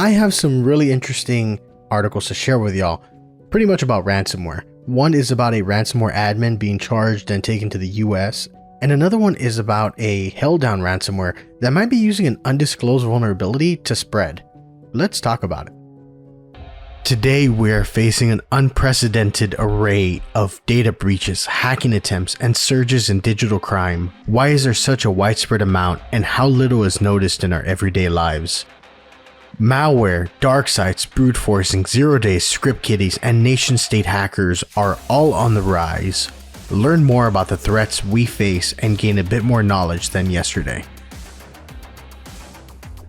I have some really interesting articles to share with y'all, pretty much about ransomware. One is about a ransomware admin being charged and taken to the US, and another one is about a Helldown ransomware that might be using an undisclosed vulnerability to spread. Let's talk about it. Today, we're facing an unprecedented array of data breaches, hacking attempts, and surges in digital crime. Why is there such a widespread amount, and how little is noticed in our everyday lives? Malware, dark sites, brute forcing, zero-day script kiddies, and nation-state hackers are all on the rise. Learn more about the threats we face and gain a bit more knowledge than yesterday.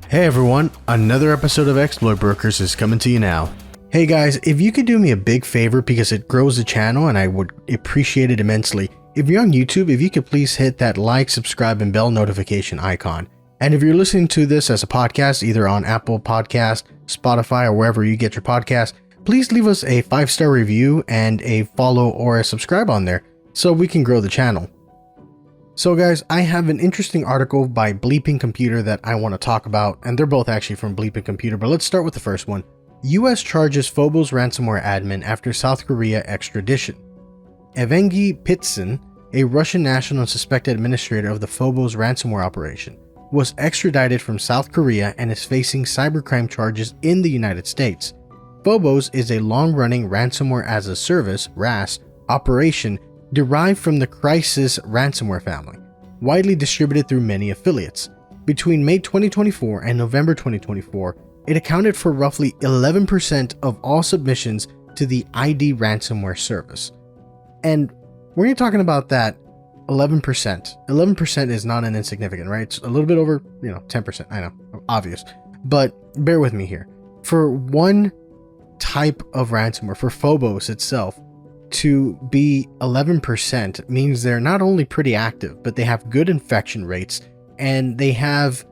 Hey everyone, another episode of Exploit Brokers is coming to you now. Hey guys, if you could do me a big favor because it grows the channel and I would appreciate it immensely. If you're on YouTube, if you could please hit that like, subscribe, and bell notification icon. And if you're listening to this as a podcast, either on Apple Podcast, Spotify, or wherever you get your podcast, please leave us a 5-star review and a follow or a subscribe on there so we can grow the channel. So guys, I have an interesting article by Bleeping Computer that I want to talk about, and they're both actually from Bleeping Computer, but let's start with the first one. US charges Phobos ransomware admin after South Korea extradition. Evgeny Pitsin, a Russian national and suspected administrator of the Phobos ransomware operation, was extradited from South Korea and is facing cybercrime charges in the United States. Phobos is a long-running ransomware-as-a-service (RaaS) operation derived from the Crisis ransomware family, widely distributed through many affiliates. Between May 2024 and November 2024, it accounted for roughly 11% of all submissions to the ID ransomware service. And when you're talking about that 11% is not an insignificant, right? It's a little bit over, 10%. I know, obvious. But bear with me here. For one type of ransomware, for Phobos itself, to be 11% means they're not only pretty active, but they have good infection rates and they have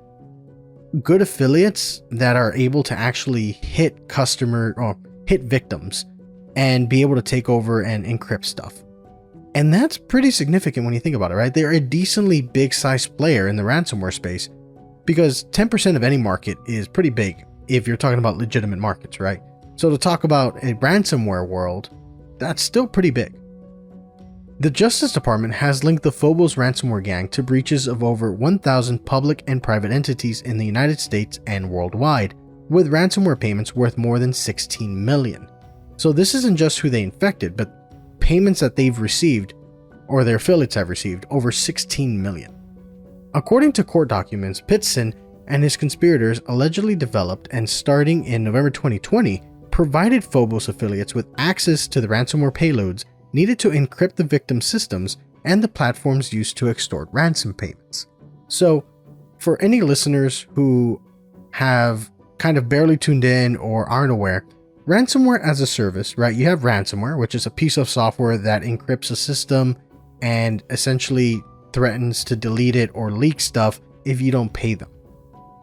good affiliates that are able to actually hit hit victims and be able to take over and encrypt stuff. And that's pretty significant when you think about it, right? They're a decently big sized player in the ransomware space because 10% of any market is pretty big if you're talking about legitimate markets, right? So to talk about a ransomware world, that's still pretty big. The Justice Department has linked the Phobos ransomware gang to breaches of over 1,000 public and private entities in the United States and worldwide, with ransomware payments worth more than 16 million. So this isn't just who they infected, but payments that they've received, or their affiliates have received, over 16 million. According to court documents, Pitsin and his conspirators allegedly developed and starting in November 2020, provided Phobos affiliates with access to the ransomware payloads needed to encrypt the victim systems and the platforms used to extort ransom payments. So, for any listeners who have kind of barely tuned in or aren't aware, ransomware as a service, right? You have ransomware, which is a piece of software that encrypts a system and essentially threatens to delete it or leak stuff if you don't pay them.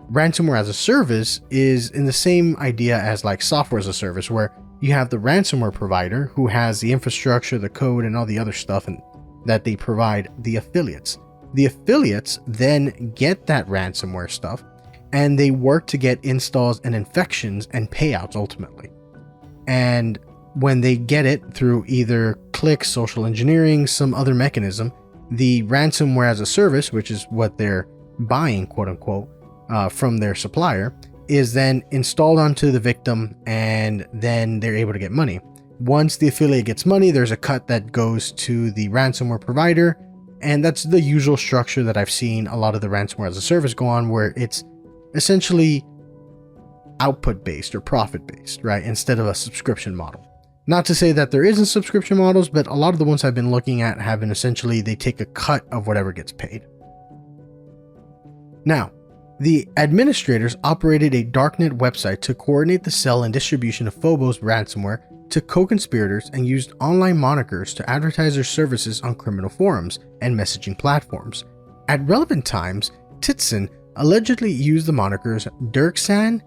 Ransomware as a service is in the same idea as like software as a service, where you have the ransomware provider who has the infrastructure, the code, and all the other stuff and that they provide the affiliates. The affiliates then get that ransomware stuff and they work to get installs and infections and payouts ultimately. And when they get it through either clicks, social engineering, some other mechanism, the ransomware as a service, which is what they're buying, quote unquote, from their supplier, is then installed onto the victim and then they're able to get money. Once the affiliate gets money, there's a cut that goes to the ransomware provider, and that's the usual structure that I've seen a lot of the ransomware as a service go on, where it's essentially output based or profit based, right? Instead of a subscription model. Not to say that there isn't subscription models, but a lot of the ones I've been looking at have been essentially they take a cut of whatever gets paid. Now, the administrators operated a darknet website to coordinate the sale and distribution of Phobos ransomware to co-conspirators and used online monikers to advertise their services on criminal forums and messaging platforms. At relevant times, Pitsin allegedly used the monikers Dirksan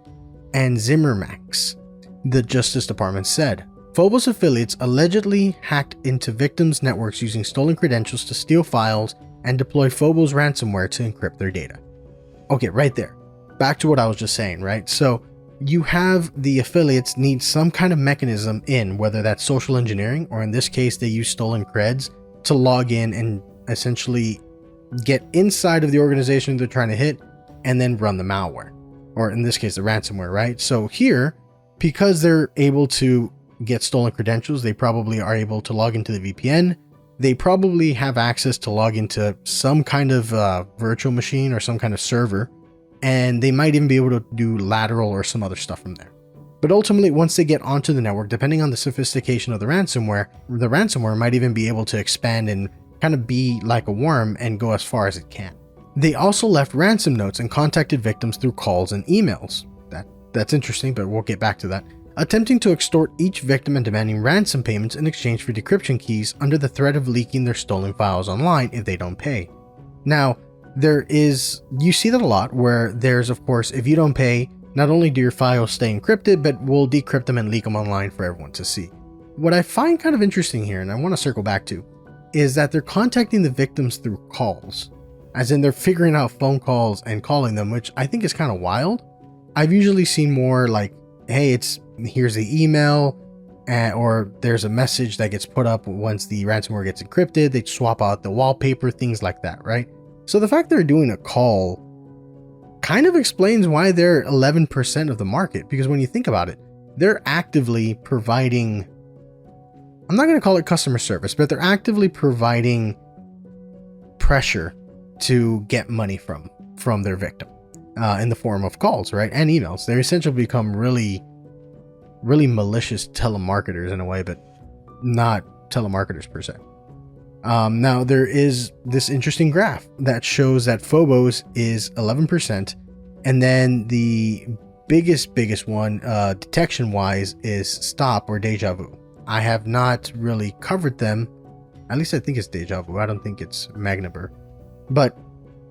and Zimmermax, the Justice Department said. Phobos affiliates allegedly hacked into victims' networks using stolen credentials to steal files and deploy Phobos ransomware to encrypt their data. Okay, right there. Back to what I was just saying, right? So you have the affiliates need some kind of mechanism in, whether that's social engineering, or in this case, they use stolen creds to log in and essentially get inside of the organization they're trying to hit and then run the malware, or in this case, the ransomware, right? So here, because they're able to get stolen credentials, they probably are able to log into the VPN. They probably have access to log into some kind of virtual machine or some kind of server, and they might even be able to do lateral or some other stuff from there. But ultimately, once they get onto the network, depending on the sophistication of the ransomware might even be able to expand and kind of be like a worm and go as far as it can. They also left ransom notes and contacted victims through calls and emails. That's interesting, but we'll get back to that. Attempting to extort each victim and demanding ransom payments in exchange for decryption keys under the threat of leaking their stolen files online if they don't pay. Now, you see that a lot where there's, of course, if you don't pay, not only do your files stay encrypted, but we'll decrypt them and leak them online for everyone to see. What I find kind of interesting here, and I want to circle back to, is that they're contacting the victims through calls, as in they're figuring out phone calls and calling them, which I think is kind of wild. I've usually seen more like, hey, here's the email, or there's a message that gets put up once the ransomware gets encrypted. They swap out the wallpaper, things like that, right? So the fact they're doing a call kind of explains why they're 11% of the market, because when you think about it, they're actively providing, I'm not going to call it customer service, but they're actively providing pressure to get money from their victim in the form of calls, right? And emails. They essentially become really malicious telemarketers in a way, but not telemarketers per se. Now there is this interesting graph that shows that Phobos is 11%, and then the biggest one detection wise is Stop or Deja Vu. I have not really covered them. At least I think it's Deja Vu. I don't think it's Magnabur. But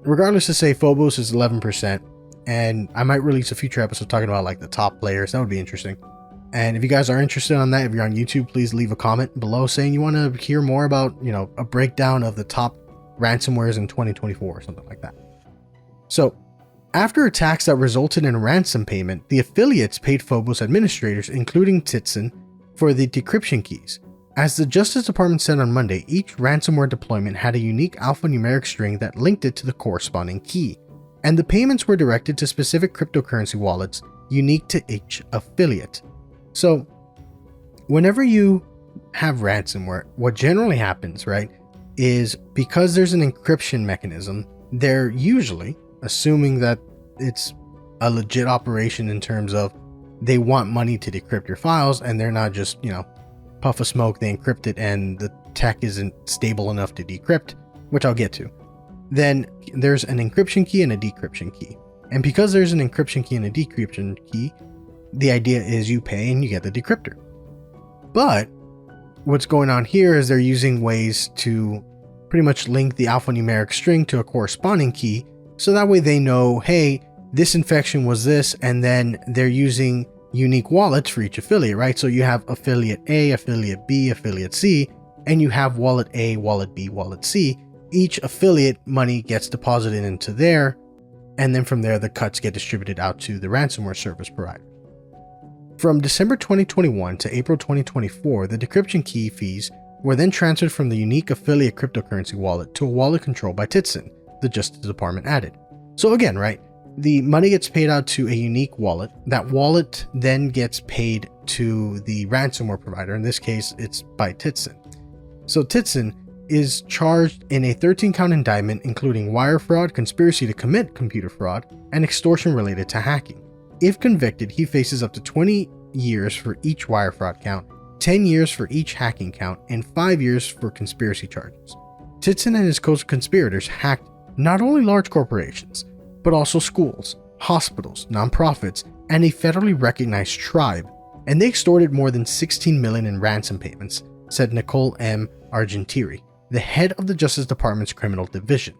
regardless, to say Phobos is 11%, and I might release a future episode talking about like the top players. That would be interesting. And if you guys are interested on that, if you're on YouTube, please leave a comment below saying you want to hear more about, a breakdown of the top ransomwares in 2024 or something like that. So after attacks that resulted in a ransom payment, the affiliates paid Phobos administrators, including Titson, for the decryption keys. As the Justice Department said on Monday, each ransomware deployment had a unique alphanumeric string that linked it to the corresponding key, and the payments were directed to specific cryptocurrency wallets unique to each affiliate. So whenever you have ransomware, what generally happens, right, is because there's an encryption mechanism, they're usually assuming that it's a legit operation in terms of they want money to decrypt your files, and they're not just, puff of smoke, they encrypt it and the tech isn't stable enough to decrypt, which I'll get to. Then there's an encryption key and a decryption key. And because there's an encryption key and a decryption key, the idea is you pay and you get the decryptor. But what's going on here is they're using ways to pretty much link the alphanumeric string to a corresponding key, so that way they know, hey, this infection was this, and then they're using unique wallets for each affiliate, right? So you have affiliate A, affiliate B, affiliate C, and you have wallet A, wallet B, wallet C. Each affiliate money gets deposited into there, and then from there the cuts get distributed out to the ransomware service provider. From December 2021 to April 2024, the decryption key fees were then transferred from the unique affiliate cryptocurrency wallet to a wallet controlled by Titson, the Justice Department added. So again, right, the money gets paid out to a unique wallet. That wallet then gets paid to the ransomware provider. In this case, it's by Titson. So Titson is charged in a 13-count indictment, including wire fraud, conspiracy to commit computer fraud, and extortion related to hacking. If convicted, he faces up to 20 years for each wire fraud count, 10 years for each hacking count, and 5 years for conspiracy charges. Titson and his co-conspirators hacked not only large corporations, but also schools, hospitals, nonprofits, and a federally recognized tribe, and they extorted more than $16 million in ransom payments, said Nicole M. Argentieri, the head of the Justice Department's criminal division.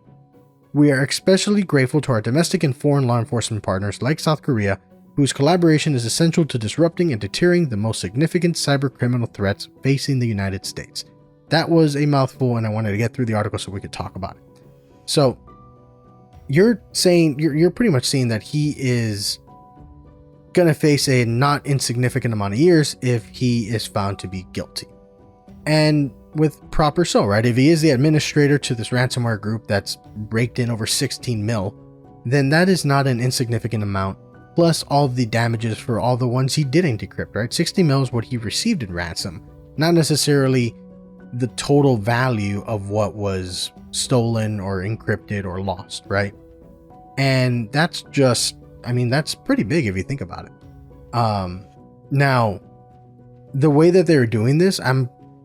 We are especially grateful to our domestic and foreign law enforcement partners like South Korea, whose collaboration is essential to disrupting and deterring the most significant cybercriminal threats facing the United States. That was a mouthful, and I wanted to get through the article so we could talk about it. So you're saying, you're pretty much saying that he is gonna face a not insignificant amount of years if he is found to be guilty. And with proper so, right? If he is the administrator to this ransomware group that's raked in over 16 mil, then that is not an insignificant amount, plus all of the damages for all the ones he didn't decrypt, right? 60 mil is what he received in ransom, not necessarily the total value of what was stolen or encrypted or lost, right? And that's just, I mean, that's pretty big if you think about it. Now, the way that they're doing this,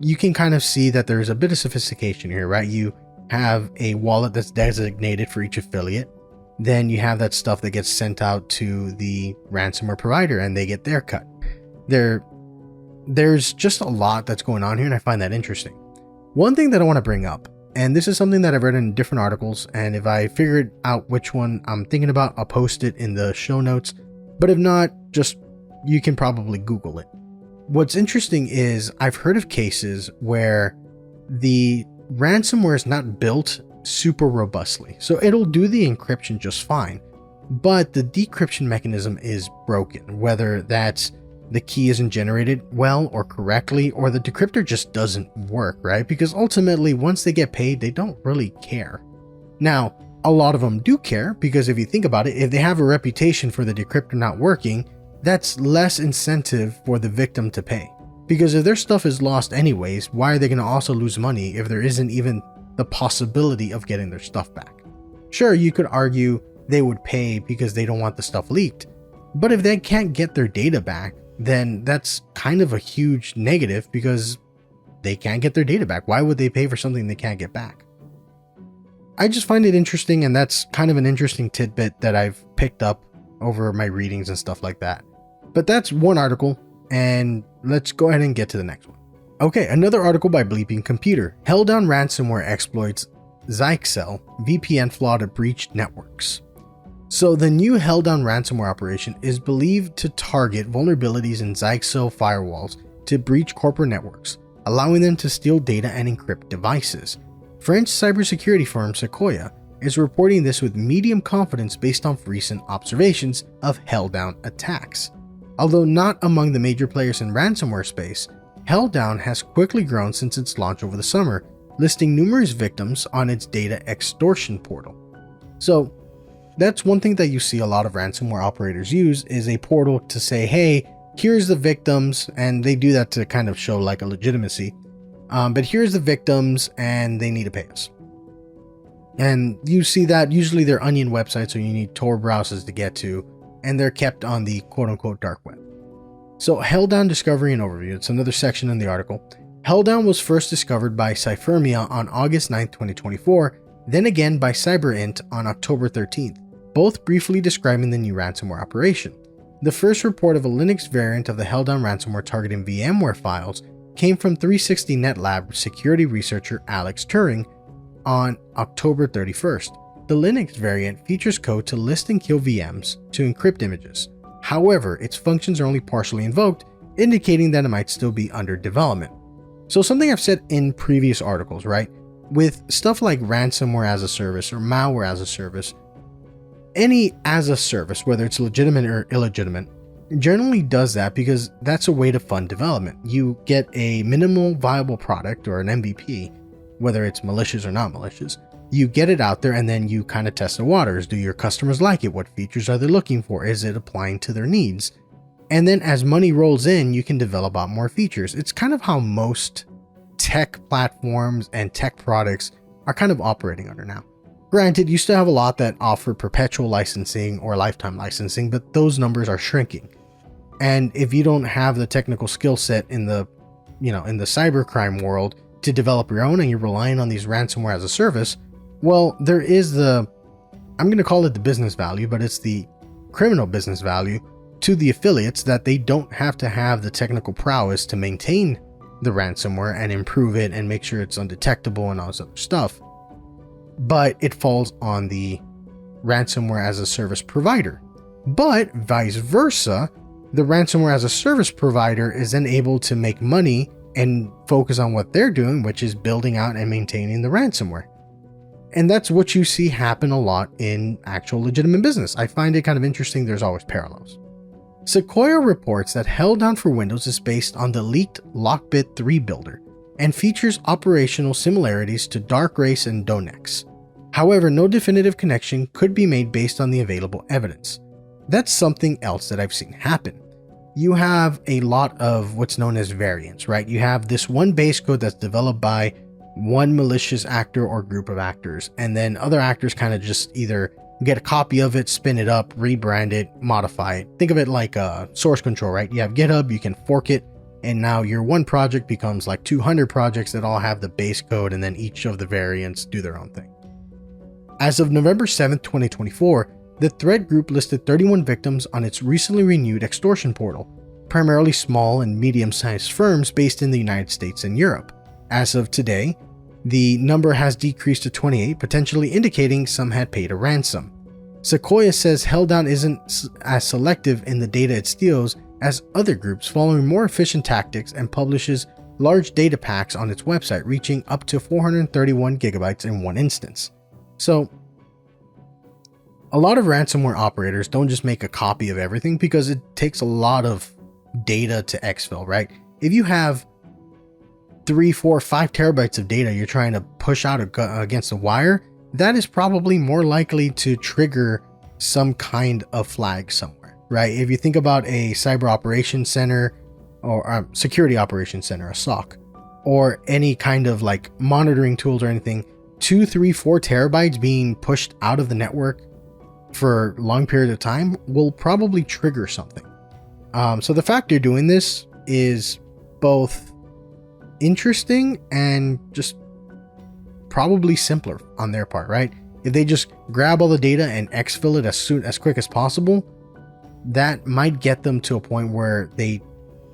you can kind of see that there's a bit of sophistication here, right? You have a wallet that's designated for each affiliate. Then you have that stuff that gets sent out to the ransomware provider and they get their cut. There's just a lot that's going on here, and I find that interesting. One thing that I want to bring up, and this is something that I've read in different articles, and if I figured out which one I'm thinking about, I'll post it in the show notes. But if not, just you can probably Google it. What's interesting is I've heard of cases where the ransomware is not built super robustly. So it'll do the encryption just fine, but the decryption mechanism is broken, whether that's the key isn't generated well or correctly, or the decryptor just doesn't work, right? Because ultimately, once they get paid, they don't really care. Now, a lot of them do care, because if you think about it, if they have a reputation for the decryptor not working, that's less incentive for the victim to pay. Because if their stuff is lost anyways, why are they going to also lose money if there isn't even the possibility of getting their stuff back? Sure, you could argue they would pay because they don't want the stuff leaked, but if they can't get their data back, then that's kind of a huge negative, because they can't get their data back. Why would they pay for something they can't get back? I just find it interesting, and that's kind of an interesting tidbit that I've picked up over my readings and stuff like that. But that's one article, and let's go ahead and get to the next one. Okay, another article by Bleeping Computer. Helldown ransomware exploits Zyxel VPN flaw to breach networks. So the new Helldown ransomware operation is believed to target vulnerabilities in Zyxel firewalls to breach corporate networks, allowing them to steal data and encrypt devices. French cybersecurity firm Sequoia is reporting this with medium confidence based on recent observations of Helldown attacks. Although not among the major players in ransomware space, Helldown has quickly grown since its launch over the summer, listing numerous victims on its data extortion portal. So that's one thing that you see a lot of ransomware operators use, is a portal to say, hey, here's the victims, and they do that to kind of show like a legitimacy. But here's the victims and they need to pay us. And you see that usually they're onion websites, so you need Tor browsers to get to, and they're kept on the quote-unquote dark web. So Helldown discovery and overview, it's another section in the article. Helldown was first discovered by Cyphermia on August 9, 2024, then again by CyberInt on October 13th, both briefly describing the new ransomware operation. The first report of a Linux variant of the Helldown ransomware targeting VMware files came from 360 NetLab security researcher Alex Turing on October 31st. The Linux variant features code to list and kill VMs to encrypt images. However, its functions are only partially invoked, indicating that it might still be under development. So something I've said in previous articles, right? With stuff like ransomware-as-a-service or malware-as-a-service, any as-a-service, whether it's legitimate or illegitimate, generally does that because that's a way to fund development. You get a minimal viable product or an MVP, whether it's malicious or not malicious. You get it out there and then you kind of test the waters. Do your customers like it? What features are they looking for? Is it applying to their needs? And then as money rolls in, you can develop out more features. It's kind of how most tech platforms and tech products are kind of operating under now. Granted, you still have a lot that offer perpetual licensing or lifetime licensing, but those numbers are shrinking. And if you don't have the technical skill set in the cybercrime world to develop your own, and you're relying on these ransomware as a service, well, there is I'm going to call it the business value, but it's the criminal business value to the affiliates that they don't have to have the technical prowess to maintain the ransomware and improve it and make sure it's undetectable and all this other stuff. But it falls on the ransomware as a service provider. But vice versa, the ransomware as a service provider is then able to make money and focus on what they're doing, which is building out and maintaining the ransomware. And that's what you see happen a lot in actual legitimate business. I find it kind of interesting. There's always parallels. Sequoia reports that Helldown for Windows is based on the leaked Lockbit 3 builder and features operational similarities to Dark Race and Donex. However, no definitive connection could be made based on the available evidence. That's something else that I've seen happen. You have a lot of what's known as variants, right? You have this one base code that's developed by one malicious actor or group of actors, and then other actors kind of just either get a copy of it, spin it up, rebrand it, modify it. Think of it like source control, right? You have GitHub, you can fork it, and now your one project becomes like 200 projects that all have the base code, and then each of the variants do their own thing. As of November 7th, 2024, the threat group listed 31 victims on its recently renewed extortion portal, primarily small and medium-sized firms based in the United States and Europe. As of today, the number has decreased to 28, potentially indicating some had paid a ransom. Sequoia says Helldown isn't as selective in the data it steals as other groups, following more efficient tactics, and publishes large data packs on its website, reaching up to 431 gigabytes in one instance. So, a lot of ransomware operators don't just make a copy of everything because it takes a lot of data to exfil, right? If you have 3, 4, 5 terabytes of data you're trying to push out against a wire, that is probably more likely to trigger some kind of flag somewhere, right? If you think about a cyber operations center or a security operations center, a SOC, or any kind of like monitoring tools or anything, 2, 3, 4 terabytes being pushed out of the network for long periods of time will probably trigger something. So the fact you're doing this is both interesting and just probably simpler on their part, right? If they just grab all the data and exfil it as quick as possible, that might get them to a point where they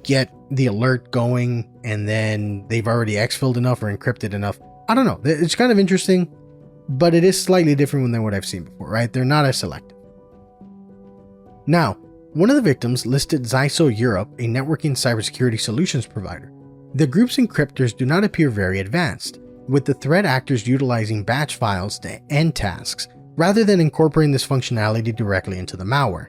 get the alert going and then they've already exfilled enough or encrypted enough. I don't know. It's kind of interesting, but it is slightly different than what I've seen before, right? They're not as selective. Now, one of the victims listed Zyso Europe, a networking cybersecurity solutions provider. The group's encryptors do not appear very advanced, with the threat actors utilizing batch files to end tasks, rather than incorporating this functionality directly into the malware.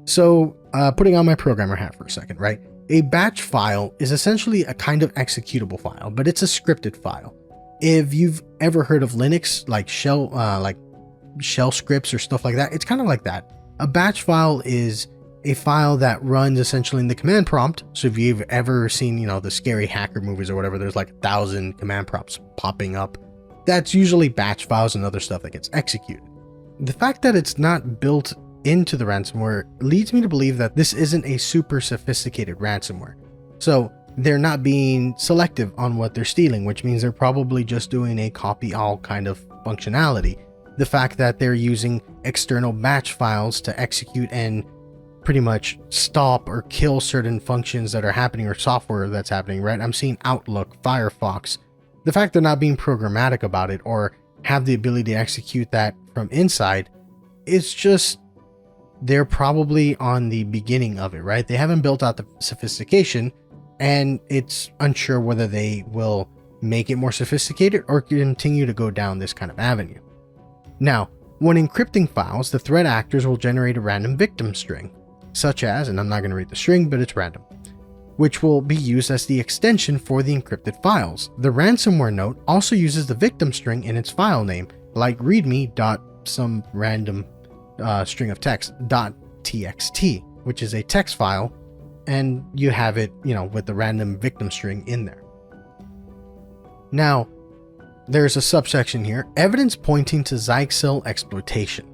So, putting on my programmer hat for a second, right? A batch file is essentially a kind of executable file, but it's a scripted file. If you've ever heard of Linux, like shell scripts or stuff like that, it's kind of like that. A batch file is a file that runs essentially in the command prompt. So if you've ever seen, the scary hacker movies or whatever, there's like 1,000 command prompts popping up. That's usually batch files and other stuff that gets executed. The fact that it's not built into the ransomware leads me to believe that this isn't a super sophisticated ransomware. So they're not being selective on what they're stealing, which means they're probably just doing a copy all kind of functionality. The fact that they're using external batch files to execute and pretty much stop or kill certain functions that are happening or software that's happening, right? I'm seeing Outlook, Firefox. The fact they're not being programmatic about it or have the ability to execute that from inside, it's just they're probably on the beginning of it, right? They haven't built out the sophistication, and it's unsure whether they will make it more sophisticated or continue to go down this kind of avenue. Now, when encrypting files, the threat actors will generate a random victim string, such as, and I'm not going to read the string, but it's random, which will be used as the extension for the encrypted files. The ransomware note also uses the victim string in its file name, like readme.some random string of text .txt, which is a text file, and you have it, with the random victim string in there. Now, there's a subsection here, evidence pointing to Zyxel exploitation.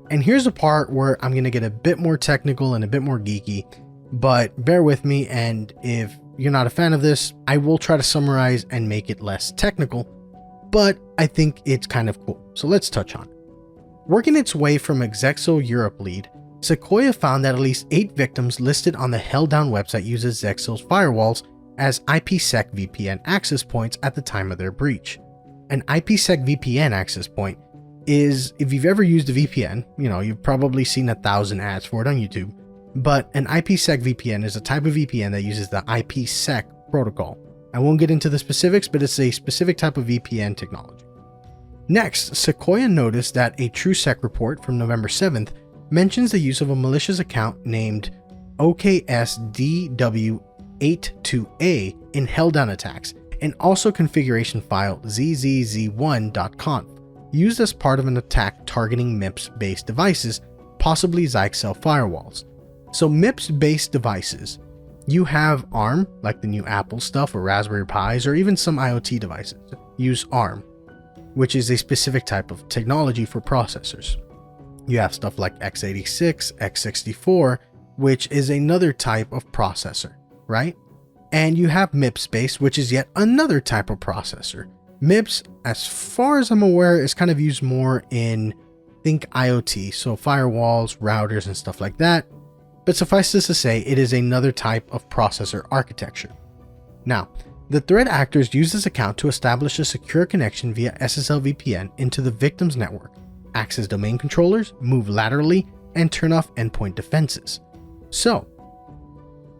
And here's the part where I'm going to get a bit more technical and a bit more geeky, but bear with me, and if you're not a fan of this, I will try to summarize and make it less technical, but I think it's kind of cool. So let's touch on it. Working its way from Zyxel Europe lead, Sequoia found that at least 8 victims listed on the Helldown website uses Zyxel's firewalls as IPsec VPN access points at the time of their breach. An IPsec VPN access point is, if you've ever used a VPN, you've probably seen 1,000 ads for it on YouTube, but an IPsec VPN is a type of VPN that uses the IPsec protocol. I won't get into the specifics, but it's a specific type of VPN technology. Next, Sequoia noticed that a TrueSec report from November 7th mentions the use of a malicious account named OKSDW82A in Helldown attacks, and also configuration file zzz1.conf, used as part of an attack targeting MIPS-based devices, possibly Zyxel firewalls. So MIPS-based devices, you have ARM, like the new Apple stuff or Raspberry Pis, or even some IoT devices use ARM, which is a specific type of technology for processors. You have stuff like x86, x64, which is another type of processor, right? And you have MIPS-based, which is yet another type of processor. MIPS, as far as I'm aware, is kind of used more in, think IoT, so firewalls, routers, and stuff like that. But suffice this to say, it is another type of processor architecture. Now, the threat actors use this account to establish a secure connection via SSL VPN into the victim's network, access domain controllers, move laterally, and turn off endpoint defenses. So,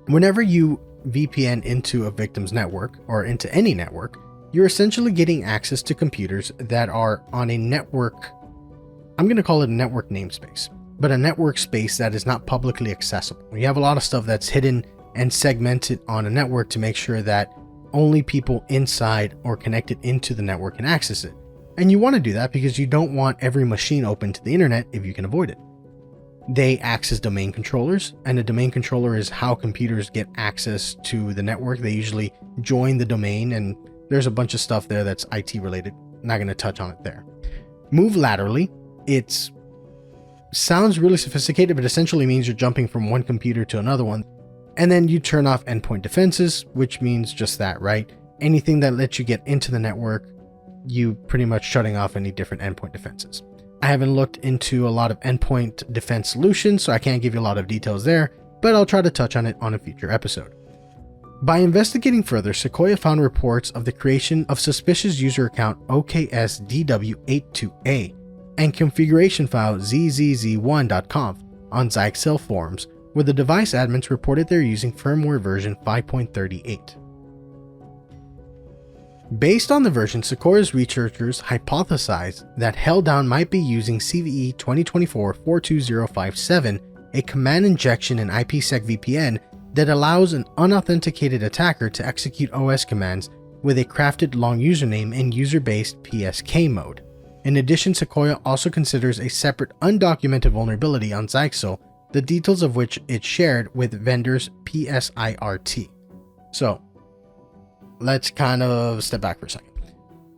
whenever you VPN into a victim's network, or into any network, you're essentially getting access to computers that are on a network, I'm going to call it a network namespace, but a network space that is not publicly accessible. You have a lot of stuff that's hidden and segmented on a network to make sure that only people inside or connected into the network can access it. And you want to do that because you don't want every machine open to the internet if you can avoid it. They access domain controllers, and a domain controller is how computers get access to the network. They usually join the domain, and there's a bunch of stuff there that's IT related. Not going to touch on it there. Move laterally. It sounds really sophisticated, but essentially means you're jumping from one computer to another one. And then you turn off endpoint defenses, which means just that, right? Anything that lets you get into the network, you pretty much shutting off any different endpoint defenses. I haven't looked into a lot of endpoint defense solutions, so I can't give you a lot of details there, but I'll try to touch on it on a future episode. By investigating further, Sequoia found reports of the creation of suspicious user account OKSDW82A and configuration file zzz1.conf on Zyxel forums, where the device admins reported they're using firmware version 5.38. Based on the version, Sequoia's researchers hypothesized that Helldown might be using CVE 2024-42057, a command injection and IPsec VPN that allows an unauthenticated attacker to execute OS commands with a crafted long username in user-based PSK mode. In addition, Sequoia also considers a separate undocumented vulnerability on Zyxel, the details of which it shared with vendors PSIRT. So, let's kind of step back for a second.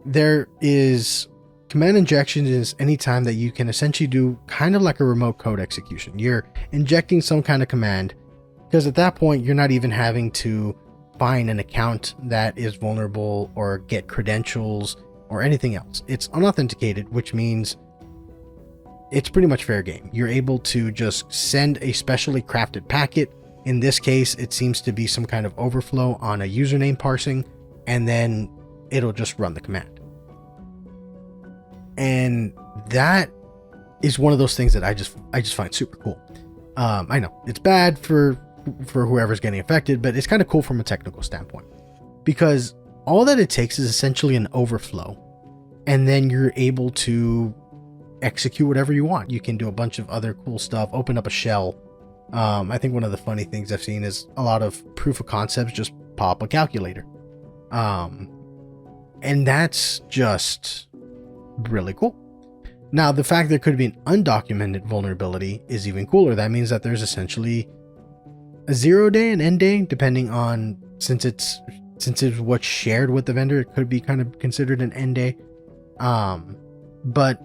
There is command injection is any time that you can essentially do kind of like a remote code execution. You're injecting some kind of command, because at that point you're not even having to find an account that is vulnerable or get credentials or anything else. It's unauthenticated, which means it's pretty much fair game. You're able to just send a specially crafted packet. In this case, it seems to be some kind of overflow on a username parsing, and then it'll just run the command. And that is one of those things that I just find super cool. I know it's bad for whoever's getting affected, but it's kind of cool from a technical standpoint, because all that it takes is essentially an overflow, and then you're able to execute whatever you want. You can do a bunch of other cool stuff, open up a shell. I think one of the funny things I've seen is a lot of proof of concepts just pop a calculator. And that's just really cool. Now, the fact there could be an undocumented vulnerability is even cooler. That means that there's essentially a 0 day and end day, depending on, since it's what's shared with the vendor, it could be kind of considered an end day. But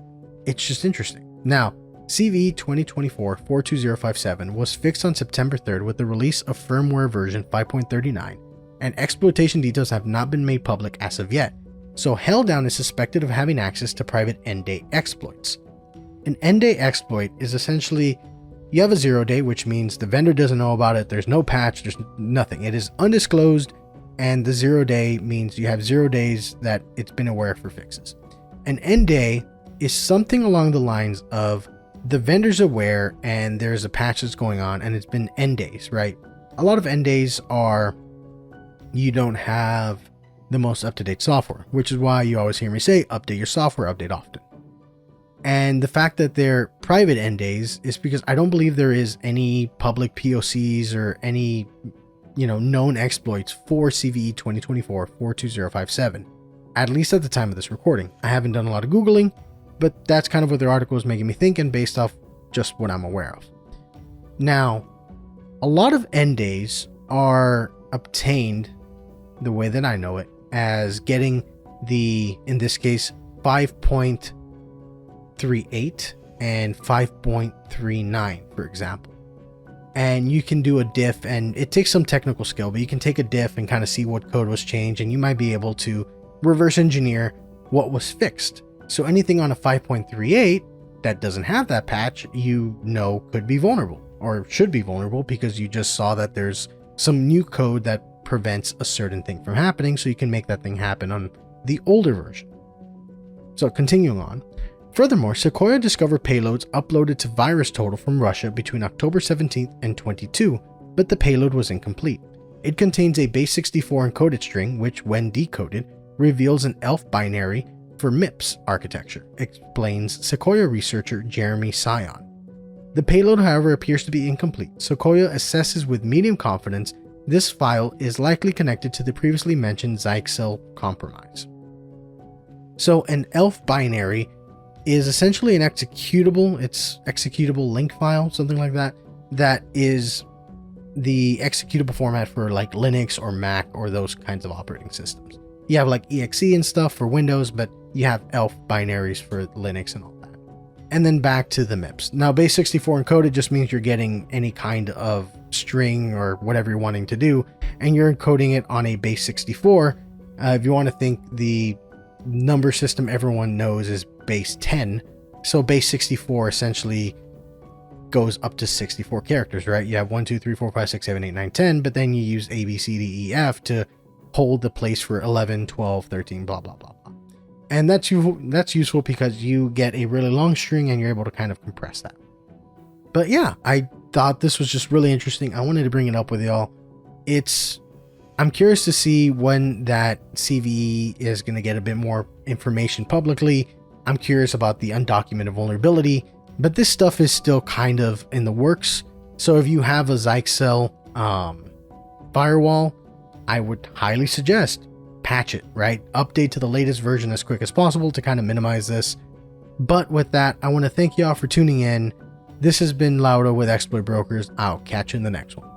it's just interesting. Now, CVE 2024-42057 was fixed on September 3rd with the release of firmware version 5.39, and exploitation details have not been made public as of yet, so Helldown is suspected of having access to private end-day exploits. An end-day exploit is essentially, you have a 0 day, which means the vendor doesn't know about it, there's no patch, there's nothing. It is undisclosed, and the 0 day means you have 0 days that it's been aware for fixes. An end day is something along the lines of the vendor's aware and there's a patch that's going on and it's been end days, right? A lot of end days are you don't have the most up-to-date software, which is why you always hear me say update your software, update often. And the fact that they're private NDAs is because I don't believe there is any public POCs or any, known exploits for CVE 2024-42057, at least at the time of this recording. I haven't done a lot of Googling, but that's kind of what their article is making me think, and based off just what I'm aware of. Now, a lot of NDAs are obtained the way that I know it as getting in this case, 5.38 and 5.39, for example. And you can do a diff, and it takes some technical skill, but you can take a diff and kind of see what code was changed, and you might be able to reverse engineer what was fixed. So anything on a 5.38 that doesn't have that patch, could be vulnerable, or should be vulnerable, because you just saw that there's some new code that prevents a certain thing from happening, so you can make that thing happen on the older version. So continuing on. Furthermore, Sequoia discovered payloads uploaded to VirusTotal from Russia between October 17th and 22, but the payload was incomplete. It contains a base64 encoded string, which, when decoded, reveals an ELF binary for MIPS architecture, explains Sequoia researcher Jeremy Sion. The payload, however, appears to be incomplete. Sequoia assesses with medium confidence this file is likely connected to the previously mentioned Zyxel compromise. So an ELF binary is essentially an executable, it's executable link file, something like that, that is the executable format for like Linux or Mac or those kinds of operating systems. You have like exe and stuff for Windows, but you have ELF binaries for Linux and all that. And then back to the MIPS. Now, base64 encoded just means you're getting any kind of string or whatever you're wanting to do, and you're encoding it on a base64. If you want to think, the number system everyone knows is base 10. So base64 essentially goes up to 64 characters, right? You have 1, 2, 3, 4, 5, 6, 7, 8, 9, 10, but then you use A, B, C, D, E, F to hold the place for 11, 12, 13, blah, blah, blah, blah. And that's useful because you get a really long string and you're able to kind of compress that. But yeah, I thought this was just really interesting. I wanted to bring it up with y'all. I'm curious to see when that CVE is going to get a bit more information publicly. I'm curious about the undocumented vulnerability, but this stuff is still kind of in the works. So if you have a Zyxel firewall, I would highly suggest patch it, right? Update to the latest version as quick as possible to kind of minimize this. But with that, I want to thank y'all for tuning in. This has been Lauro with Exploit Brokers. I'll catch you in the next one.